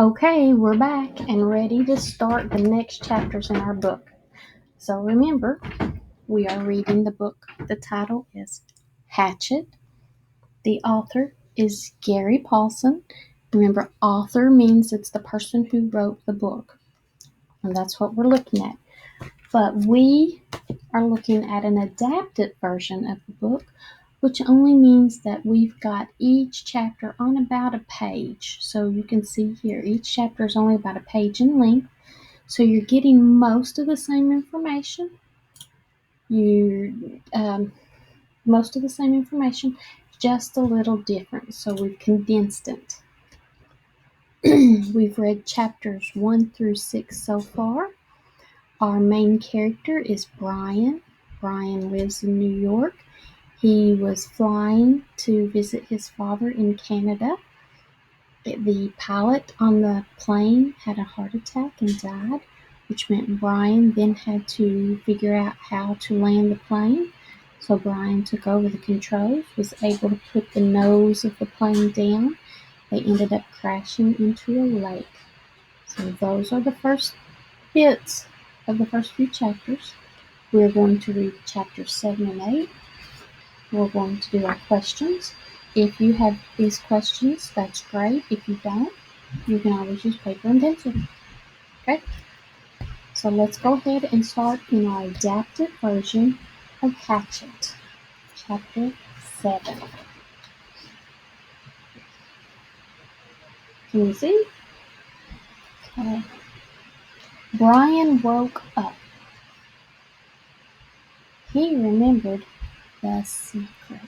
Okay, we're back and ready to start the next chapters in our book. So remember, we are reading the book. The title is Hatchet. The author is Gary Paulson. Remember, author means it's the person who wrote the book. And that's what we're looking at. But we are looking at an adapted version of the book, which only means that we've got each chapter on about a page. So you can see here, each chapter is only about a page in length. So you're getting most of the same information. Most of the same information, just a little different. So we've condensed it. We've read chapters 1 through 6 so far. Our main character is Brian. Brian lives in New York. He was flying to visit his father in Canada. The pilot on the plane had a heart attack and died, which meant Brian then had to figure out how to land the plane. So Brian took over the controls, was able to put the nose of the plane down. They ended up crashing into a lake. So those are the first bits of the first few chapters. We're going to read chapters 7 and 8. We're going to do our questions. If you have these questions, that's great. If you don't, you can always use paper and pencil. Okay? So let's go ahead and start in our adapted version of Hatchet, chapter 7. Can you see? Okay. Brian woke up. He remembered the secret.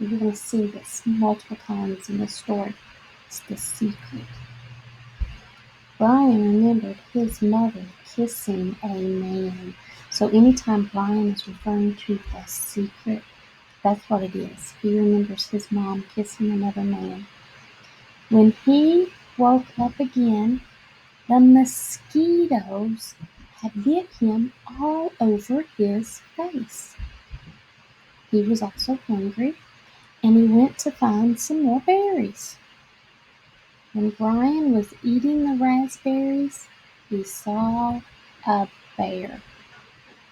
You're going to see this multiple times in the story. It's the secret. Brian remembered his mother kissing a man. So anytime Brian is referring to the secret, that's what it is. He remembers his mom kissing another man. When he woke up again, the mosquitoes had bit him all over his face. He was also hungry, and he went to find some more berries. When Brian was eating the raspberries, he saw a bear.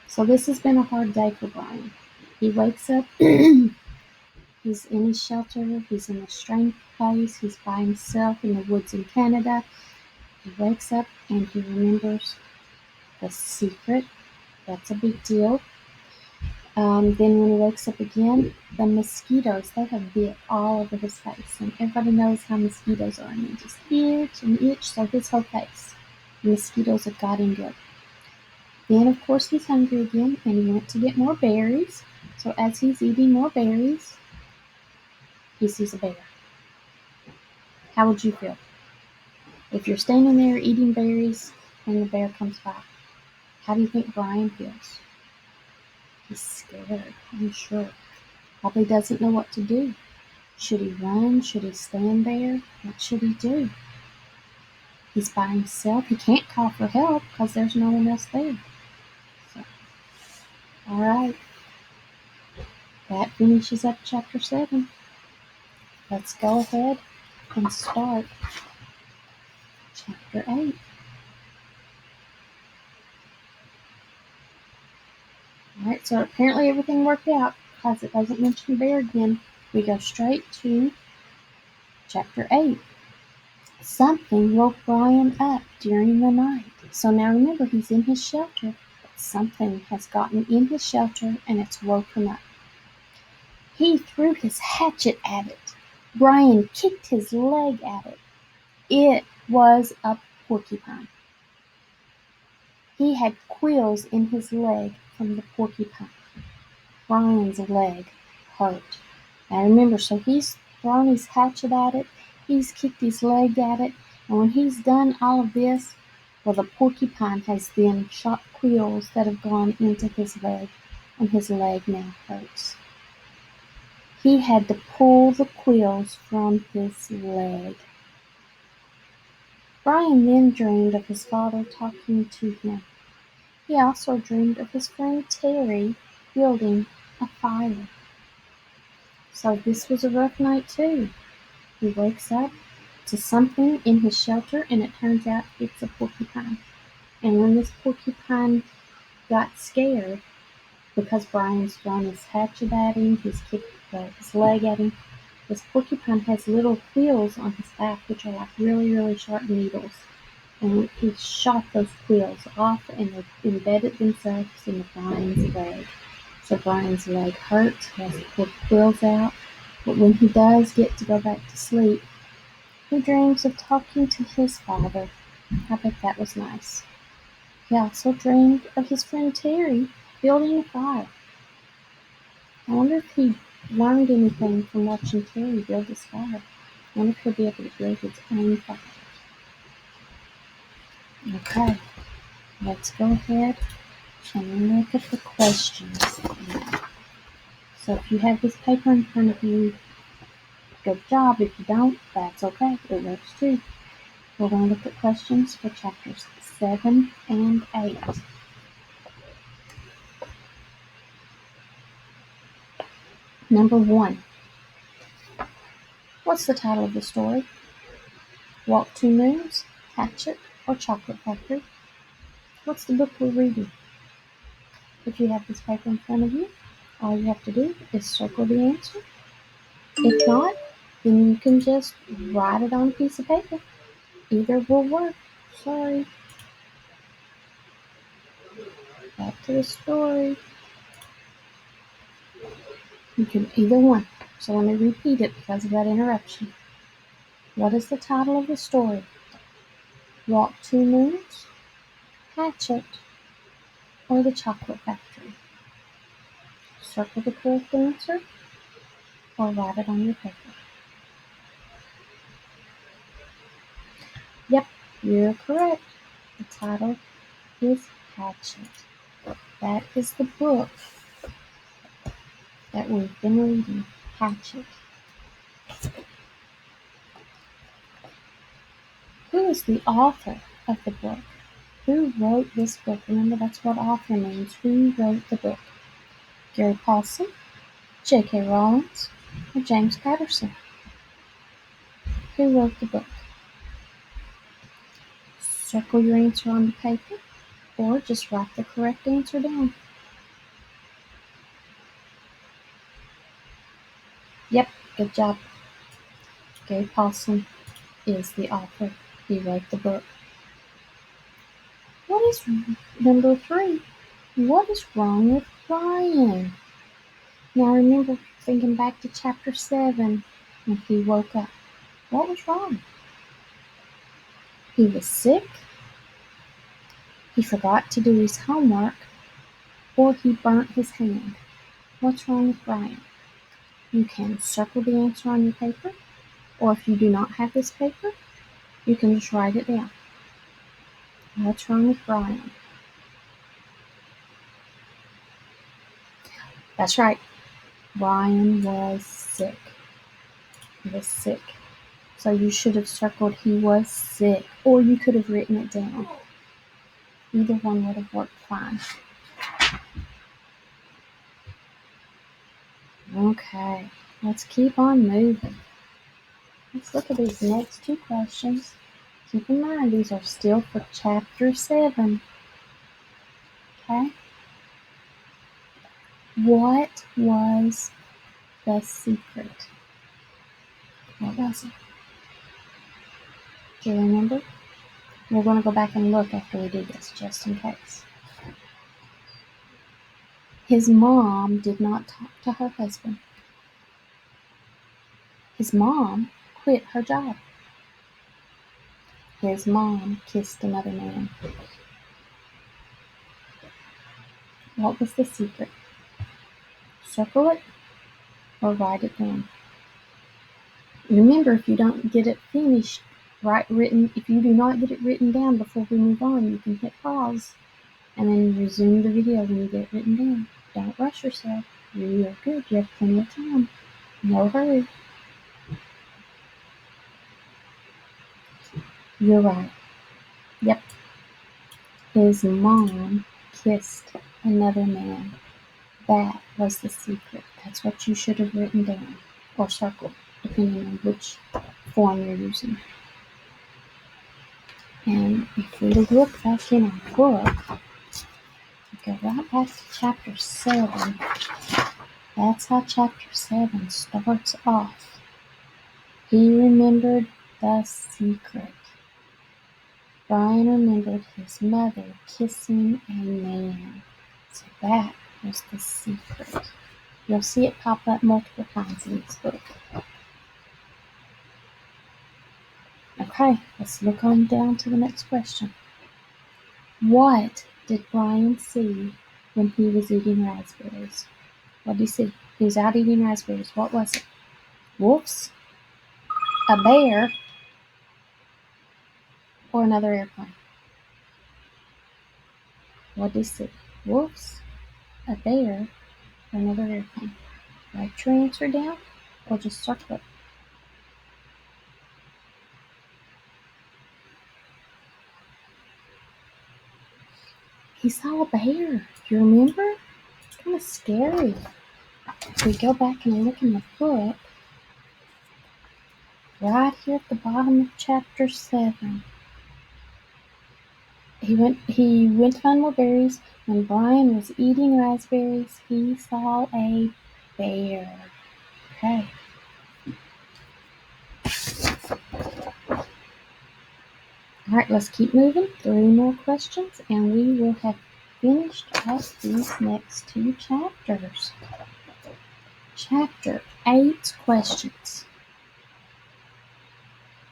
So this has been a hard day for Brian. He wakes up, he's in his shelter, he's in a strange place, he's by himself in the woods in Canada. He wakes up and he remembers the secret. That's a big deal. Then when he wakes up again, the mosquitoes, they have bit all over his face. And everybody knows how mosquitoes are. And they just itch and itch, so his whole face. The mosquitoes have got him good. Then, of course, he's hungry again, and he went to get more berries. So as he's eating more berries, he sees a bear. How would you feel? If you're standing there eating berries and the bear comes by, how do you think Brian feels? He's scared, I'm sure. Probably doesn't know what to do. Should he run? Should he stand there? What should he do? He's by himself. He can't call for help because there's no one else there. So, all right. That finishes up chapter 7. Let's go ahead and start chapter 8. All right, so apparently everything worked out because it doesn't mention the bear again. We go straight to chapter 8. Something woke Brian up during the night. So now remember, he's in his shelter. Something has gotten in his shelter and it's woken up. He threw his hatchet at it. Brian kicked his leg at it. It was a porcupine. He had quills in his leg from the porcupine. Brian's leg hurt. Now remember, so he's thrown his hatchet at it, he's kicked his leg at it, and when he's done all of this, well, the porcupine has then shot quills that have gone into his leg, and his leg now hurts. He had to pull the quills from his leg. Brian then dreamed of his father talking to him. He also dreamed of his friend Terry building a fire. So this was a rough night too. He wakes up to something in his shelter, and it turns out it's a porcupine. And when this porcupine got scared, because Brian's thrown his hatchet at him, he's kicked his leg at him, this porcupine has little quills on his back, which are like really, really sharp needles. And he shot those quills off, and they embedded themselves in Brian's leg. So Brian's leg hurts, he has to pull the quills out. But when he does get to go back to sleep, he dreams of talking to his father. I bet that was nice. He also dreamed of his friend Terry building a fire. I wonder if he learned anything from watching Terry build this fire. I wonder if he'll be able to build his own fire. Okay, let's go ahead and look at the questions. So if you have this paper in front of you, good job. If you don't, that's okay. It works too. We're going to look at questions for chapters 7 and 8. Number 1. What's the title of the story? Walk 2 Moons, Hatchet, or Chocolate Factory? What's the book we're reading? If you have this paper in front of you, all you have to do is circle the answer. If not, then you can just write it on a piece of paper. Either will work. Sorry. Back to the story. You can either one. So let me repeat it because of that interruption. What is the title of the story? Walk 2 Moons, Hatchet, or The Chocolate Factory? Circle the correct answer or write it on your paper. Yep, you're correct. The title is Hatchet. That is the book that we've been reading, Hatchet. Who is the author of the book? Who wrote this book? Remember, that's what author means. Who wrote the book? Gary Paulson, J.K. Rowling, or James Patterson? Who wrote the book? Circle your answer on the paper, or just write the correct answer down. Yep, good job. Gary Paulson is the author. He wrote the book. What is number 3? What is wrong with Brian? Now remember, thinking back to chapter 7, when he woke up. What was wrong? He was sick, he forgot to do his homework, or he burnt his hand. What's wrong with Brian? You can circle the answer on your paper, or if you do not have this paper, you can just write it down. What's wrong with Brian? That's right. Brian was sick. He was sick. So you should have circled he was sick, or you could have written it down. Either one would have worked fine. Okay, let's keep on moving. Let's look at these next 2 questions. Keep in mind, these are still for chapter 7. Okay? What was the secret? What was it? Do you remember? We're going to go back and look after we do this, just in case. His mom did not talk to her husband. His mom quit her job. His mom kissed another man. What was the secret? Circle it or write it down. Remember, if you don't get it finished, if you do not get it written down before we move on, you can hit pause and then resume the video when you get it written down. Don't rush yourself. You're good. You have plenty of time. No hurry. You're right. Yep. His mom kissed another man. That was the secret. That's what you should have written down or circled, depending on which form you're using. And if we look back in our book, go right back to chapter 7. That's how chapter 7 starts off. He remembered the secret. Brian remembered his mother kissing a man. So that was the secret. You'll see it pop up multiple times in this book. Okay, let's look on down to the next question. What did Brian see when he was eating raspberries? What did he see? He was out eating raspberries. What was it? Wolves? A bear? Or another airplane? What did he see? Wolves? A bear? Or another airplane? Write your answer down or just circle it. He saw a bear. You remember? Kind of scary. If we go back and look in the book, right here at the bottom of chapter 7, he went to find more berries. When Brian was eating raspberries, he saw a bear. Okay. All right, let's keep moving. 3 more questions, and we will have finished up these next 2 chapters. Chapter 8 questions.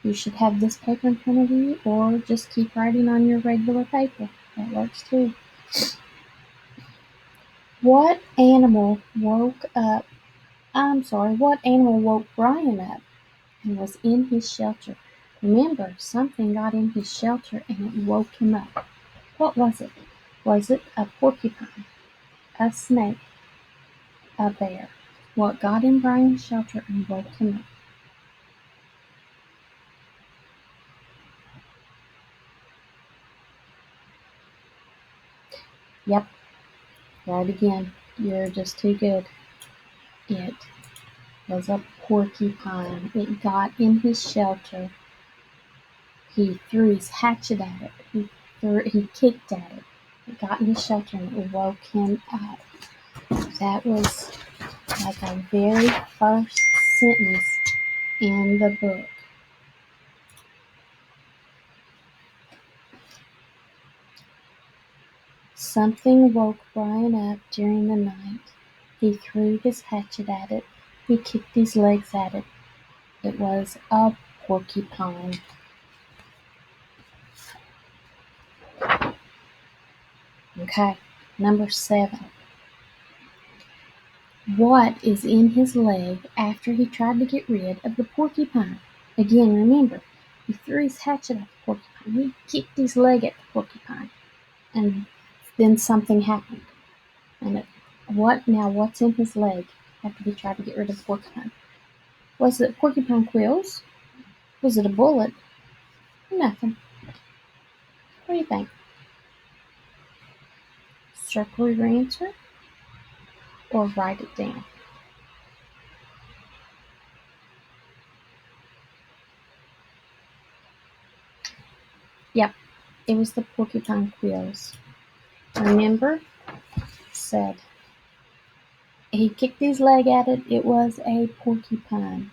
You should have this paper in front of you, or just keep writing on your regular paper. That works too. What animal woke Brian up and was in his shelter? Remember, something got in his shelter and it woke him up. What was it? Was it a porcupine, a snake, a bear? What got in Brian's shelter and woke him up? Yep, right again. You're just too good. It was a porcupine. It got in his shelter. He threw his hatchet at it. He kicked at it. It got in his shelter and it woke him up. That was like our very first sentence in the book. Something woke Brian up during the night. He threw his hatchet at it. He kicked his legs at it. It was a porcupine. Okay, number 7. What is in his leg after he tried to get rid of the porcupine? Again, remember, he threw his hatchet at the porcupine. He kicked his leg at the porcupine. And then something happened. And what's in his leg after he tried to get rid of the porcupine? Was it porcupine quills? Was it a bullet? Nothing. What do you think? Circle your answer or write it down. Yep, it was the porcupine quills. Remember? Said he kicked his leg at it. It was a porcupine.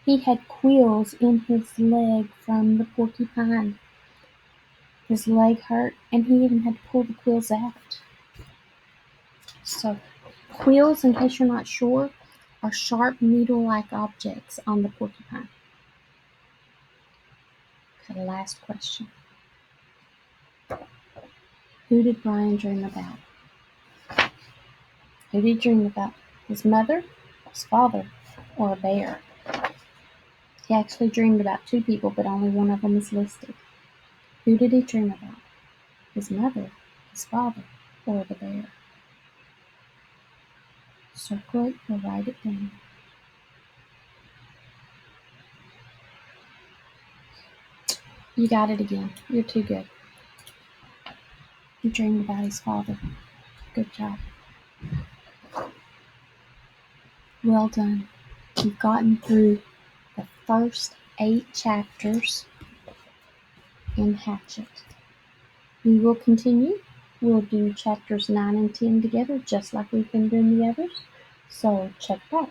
He had quills in his leg from the porcupine. His leg hurt, and he even had to pull the quills out. So, quills, in case you're not sure, are sharp needle-like objects on the porcupine. Okay, last question. Who did Brian dream about? Who did he dream about? His mother, his father, or a bear? He actually dreamed about 2 people, but only one of them is listed. Who did he dream about? His mother, his father, or the bear? Circle it or write it down. You got it again. You're too good. He dreamed about his father. Good job. Well done. You've gotten through the first 8 chapters. in Hatchet. We will continue. We'll do chapters 9 and 10 together, just like we've been doing the others. So check back.